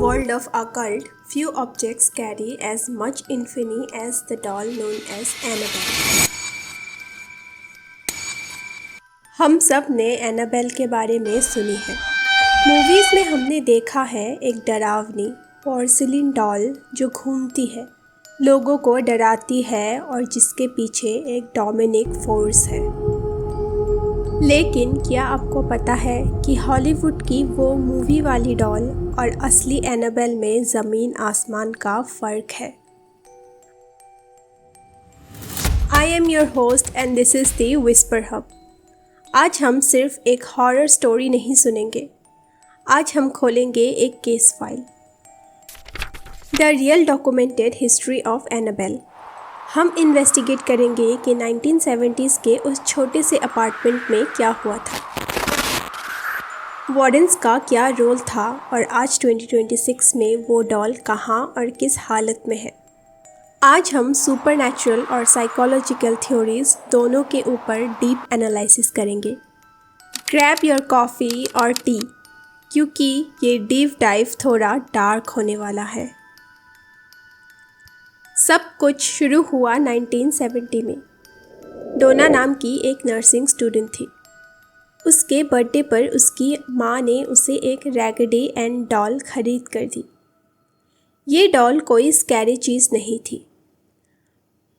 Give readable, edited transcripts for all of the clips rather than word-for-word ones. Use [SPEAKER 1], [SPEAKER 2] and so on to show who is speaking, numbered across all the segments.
[SPEAKER 1] world of occult, few objects carry as much infamy as the doll known as Annabelle. हम सब ने Annabelle के बारे में सुनी है। मूवीज़ में हमने देखा है एक डरावनी पोर्सिलिन डॉल जो घूमती है, लोगों को डराती है और जिसके पीछे एक डोमिनिक फोर्स है। लेकिन क्या आपको पता है कि हॉलीवुड की वो मूवी वाली डॉल और असली एनाबेल में ज़मीन आसमान का फ़र्क है। I am your host and this is the whisper hub. आज हम सिर्फ एक हॉरर स्टोरी नहीं सुनेंगे, आज हम खोलेंगे एक case file, the real documented history of Annabelle. हम इन्वेस्टिगेट करेंगे कि 1970s के उस छोटे से अपार्टमेंट में क्या हुआ था, वार्डन्स का क्या रोल था और आज 2026 में वो डॉल कहाँ और किस हालत में है। आज हम सुपरनैचुरल और साइकोलॉजिकल थ्योरीज दोनों के ऊपर डीप एनालिसिस करेंगे। ग्रैब योर कॉफ़ी और टी, क्योंकि ये डीप डाइव थोड़ा डार्क होने वाला है। सब कुछ शुरू हुआ 1970 में। डोना नाम की एक नर्सिंग स्टूडेंट थी। उसके बर्थडे पर उसकी माँ ने उसे एक रैगडी एंड डॉल खरीद कर दी। ये डॉल कोई स्कैरी चीज़ नहीं थी।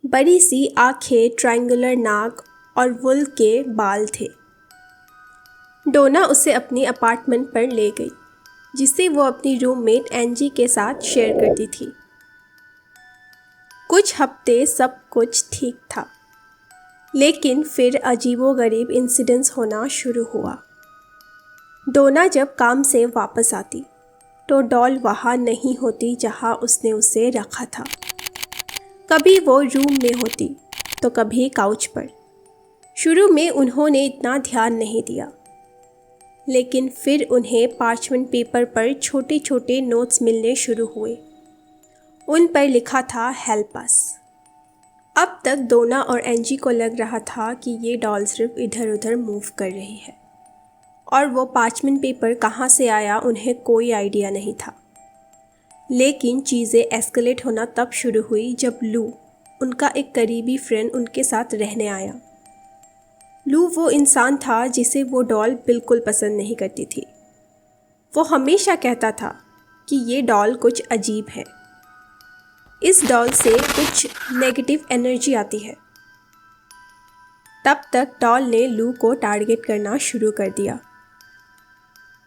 [SPEAKER 1] बड़ी सी आँखें, ट्रायंगुलर नाक और वुल के बाल थे। डोना उसे अपनी अपार्टमेंट पर ले गई, जिसे वो अपनी रूममेट एंजी के साथ शेयर करती थी। कुछ हफ्ते सब कुछ ठीक था, लेकिन फिर अजीबोगरीब इंसिडेंट्स होना शुरू हुआ। डोना जब काम से वापस आती तो डॉल वहाँ नहीं होती जहाँ उसने उसे रखा था। कभी वो रूम में होती तो कभी काउच पर। शुरू में उन्होंने इतना ध्यान नहीं दिया, लेकिन फिर उन्हें पार्चमेंट पेपर पर छोटे छोटे नोट्स मिलने शुरू हुए। उन पर लिखा था हेल्प अस। अब तक डोना और एंजी को लग रहा था कि ये डॉल सिर्फ इधर उधर मूव कर रही है और वो पार्चमेंट पेपर कहाँ से आया उन्हें कोई आइडिया नहीं था। लेकिन चीज़ें एस्केलेट होना तब शुरू हुई जब लू, उनका एक करीबी फ्रेंड, उनके साथ रहने आया। लू वो इंसान था जिसे वो डॉल बिल्कुल पसंद नहीं करती थी। वो हमेशा कहता था कि ये डॉल कुछ अजीब है, इस डॉल से कुछ नेगेटिव एनर्जी आती है। तब तक डॉल ने लू को टारगेट करना शुरू कर दिया।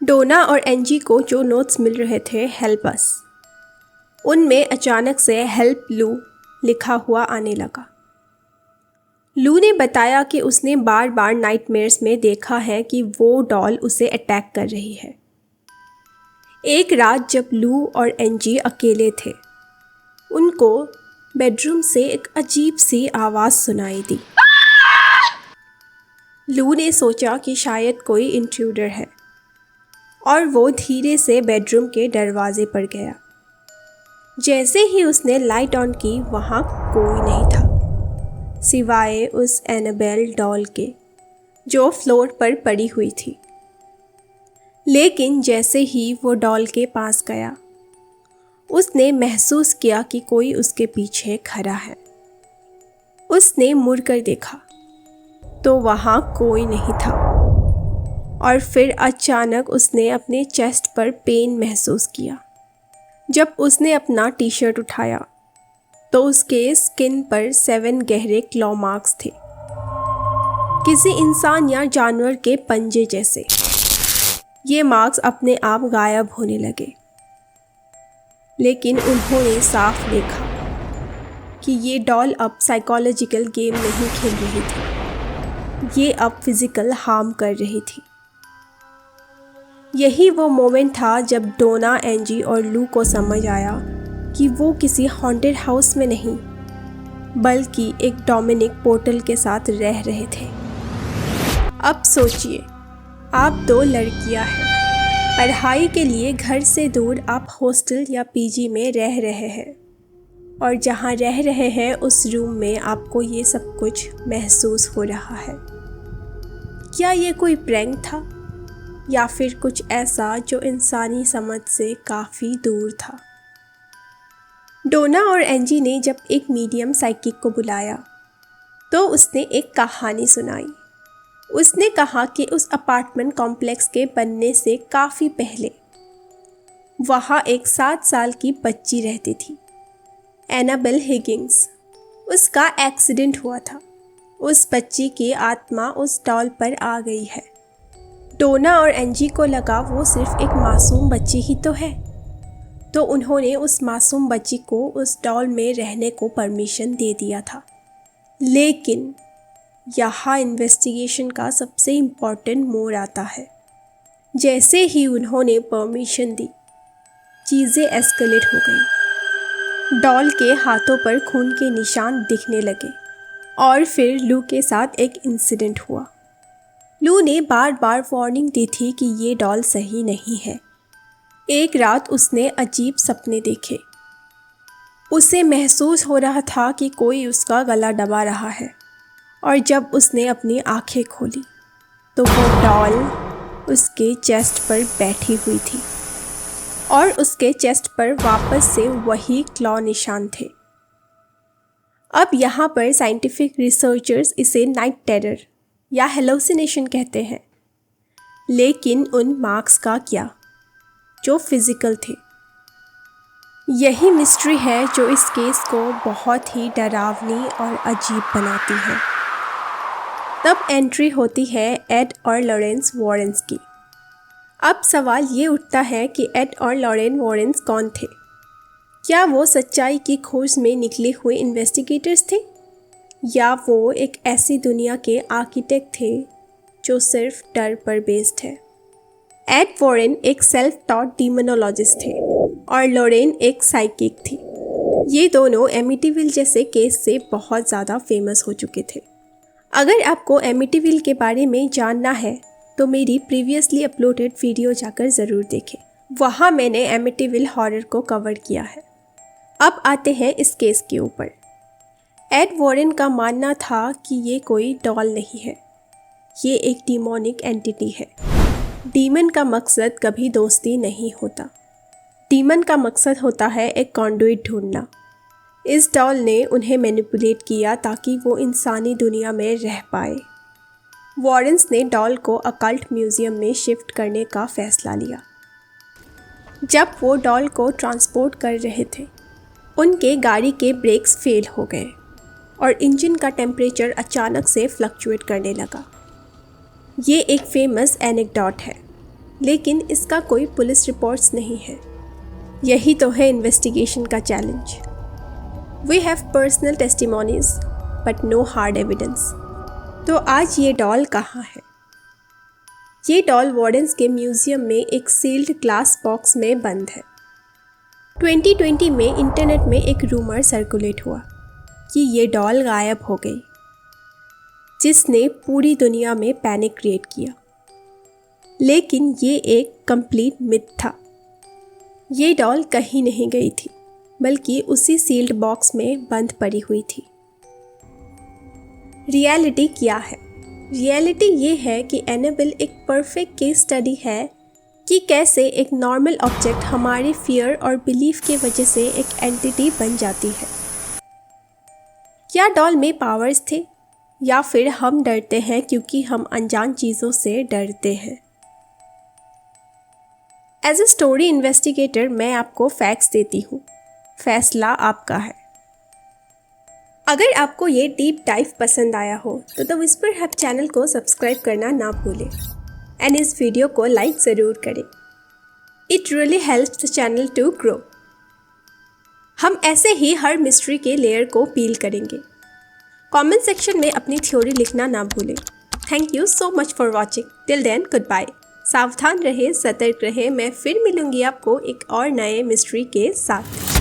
[SPEAKER 1] डोना और एंजी को जो नोट्स मिल रहे थे हेल्प अस, उनमें अचानक से हेल्प लू लिखा हुआ आने लगा। लू ने बताया कि उसने बार बार नाइटमेयर्स में देखा है कि वो डॉल उसे अटैक कर रही है। एक रात जब लू और एंजी अकेले थे, उनको बेडरूम से एक अजीब सी आवाज़ सुनाई दी। लू ने सोचा कि शायद कोई इंट्रूडर है और वो धीरे से बेडरूम के दरवाजे पर गया। जैसे ही उसने लाइट ऑन की, वहाँ कोई नहीं था सिवाय उस एनाबेल डॉल के जो फ्लोर पर पड़ी हुई थी। लेकिन जैसे ही वो डॉल के पास गया, उसने महसूस किया कि कोई उसके पीछे खड़ा है। उसने मुड़कर देखा तो वहाँ कोई नहीं था और फिर अचानक उसने अपने चेस्ट पर पेन महसूस किया। जब उसने अपना टी शर्ट उठाया तो उसके स्किन पर 7 गहरे क्लॉ मार्क्स थे, किसी इंसान या जानवर के पंजे जैसे। ये मार्क्स अपने आप गायब होने लगे, लेकिन उन्होंने साफ देखा कि ये डॉल अब साइकोलॉजिकल गेम नहीं खेल रही थी, ये अब फिज़िकल हार्म कर रही थी। यही वो मोमेंट था जब डोना, एंजी और लू को समझ आया कि वो किसी हॉन्टेड हाउस में नहीं, बल्कि एक डोमिनिक पोर्टल के साथ रह रहे थे। अब सोचिए, आप 2 लड़कियां हैं, पढ़ाई के लिए घर से दूर आप हॉस्टल या पीजी में रह रहे हैं और जहाँ रह रहे हैं उस रूम में आपको ये सब कुछ महसूस हो रहा है। क्या ये कोई प्रैंक था या फिर कुछ ऐसा जो इंसानी समझ से काफ़ी दूर था। डोना और एंजी ने जब एक मीडियम साइकिक को बुलाया तो उसने एक कहानी सुनाई। उसने कहा कि उस अपार्टमेंट कॉम्प्लेक्स के बनने से काफ़ी पहले वहाँ एक 7 साल की बच्ची रहती थी, एनाबेल हिगिंस। उसका एक्सीडेंट हुआ था। उस बच्ची की आत्मा उस डॉल पर आ गई है। डोना और एंजी को लगा वो सिर्फ एक मासूम बच्ची ही तो है, तो उन्होंने उस मासूम बच्ची को उस डॉल में रहने को परमिशन दे दिया था। लेकिन यहाँ इन्वेस्टिगेशन का सबसे इम्पॉर्टेंट मोड़ आता है। जैसे ही उन्होंने परमिशन दी, चीज़ें एस्केलेट हो गई। डॉल के हाथों पर खून के निशान दिखने लगे और फिर लू के साथ एक इंसिडेंट हुआ। लू ने बार बार वार्निंग दी थी कि ये डॉल सही नहीं है। एक रात उसने अजीब सपने देखे। उसे महसूस हो रहा था कि कोई उसका गला दबा रहा है, और जब उसने अपनी आंखें खोली तो वो डॉल उसके चेस्ट पर बैठी हुई थी और उसके चेस्ट पर वापस से वही क्लॉ निशान थे। अब यहाँ पर साइंटिफिक रिसर्चर्स इसे नाइट टेरर या हेलुसिनेशन कहते हैं। लेकिन उन मार्क्स का क्या, जो फिजिकल थे? यही मिस्ट्री है जो इस केस को बहुत ही डरावनी और अजीब बनाती है। तब एंट्री होती है एड और लॉरेंस वॉरेंस की। अब सवाल ये उठता है कि एड और लॉरेन वॉरेंस कौन थे? क्या वो सच्चाई की खोज में निकले हुए इन्वेस्टिगेटर्स थे, या वो एक ऐसी दुनिया के आर्किटेक्ट थे जो सिर्फ डर पर बेस्ड है? एड वॉरेन एक सेल्फ टॉट डीमोनोलॉजिस्ट थे और लॉरेन एक साइकिक थी। ये दोनों एमिटीविल जैसे केस से बहुत ज़्यादा फेमस हो चुके थे। अगर आपको एमिटीविल के बारे में जानना है तो मेरी प्रीवियसली अपलोडेड वीडियो जाकर ज़रूर देखें। वहाँ मैंने एमिटीविल हॉरर को कवर किया है। अब आते हैं इस केस के ऊपर। एड वॉरेन का मानना था कि ये कोई डॉल नहीं है, ये एक डीमोनिक एंटिटी है। डीमन का मकसद कभी दोस्ती नहीं होता। डीमन का मकसद होता है एक कॉन्डुइट ढूंढना। इस डॉल ने उन्हें मैनिपुलेट किया ताकि वो इंसानी दुनिया में रह पाए। वॉरेंस ने डॉल को अकल्ट म्यूज़ियम में शिफ्ट करने का फैसला लिया। जब वो डॉल को ट्रांसपोर्ट कर रहे थे, उनके गाड़ी के ब्रेक्स फेल हो गए और इंजन का टेम्परेचर अचानक से फ्लक्चुएट करने लगा। ये एक फेमस एनेक्डोट है, लेकिन इसका कोई पुलिस रिपोर्ट्स नहीं है। यही तो है इन्वेस्टिगेशन का challenge. We have personal testimonies but no hard evidence. तो आज ये डॉल कहाँ है? ये डॉल वॉरेंस के म्यूज़ियम में एक सील्ड ग्लास बॉक्स में बंद है। 2020 में इंटरनेट में एक रूमर सर्कुलेट हुआ कि ये डॉल गायब हो गई, जिसने पूरी दुनिया में पैनिक क्रिएट किया। लेकिन ये एक कंप्लीट मिथ था। ये डॉल कहीं नहीं गई थी, बल्कि उसी सील्ड बॉक्स में बंद पड़ी हुई थी। रियलिटी क्या है? रियलिटी ये है कि एनाबेल एक परफेक्ट केस स्टडी है कि कैसे एक नॉर्मल ऑब्जेक्ट हमारे फियर और बिलीफ के वजह से एक एंटिटी बन जाती है। क्या डॉल में पावर्स थे, या फिर हम डरते हैं क्योंकि हम अनजान चीज़ों से डरते हैं? एज ए स्टोरी इन्वेस्टिगेटर मैं आपको फैक्ट्स देती हूँ, फैसला आपका है। अगर आपको ये डीप डाइव पसंद आया हो तो विस्पर हब चैनल को सब्सक्राइब करना ना भूलें एंड इस वीडियो को लाइक ज़रूर करें। It really helps the channel to grow. हम ऐसे ही हर मिस्ट्री के लेयर को पील करेंगे। कमेंट सेक्शन में अपनी थ्योरी लिखना ना भूलें। Thank you so much for watching. Till then goodbye. सावधान रहे, सतर्क रहे। मैं फिर मिलूंगी आपको एक और नए मिस्ट्री के साथ।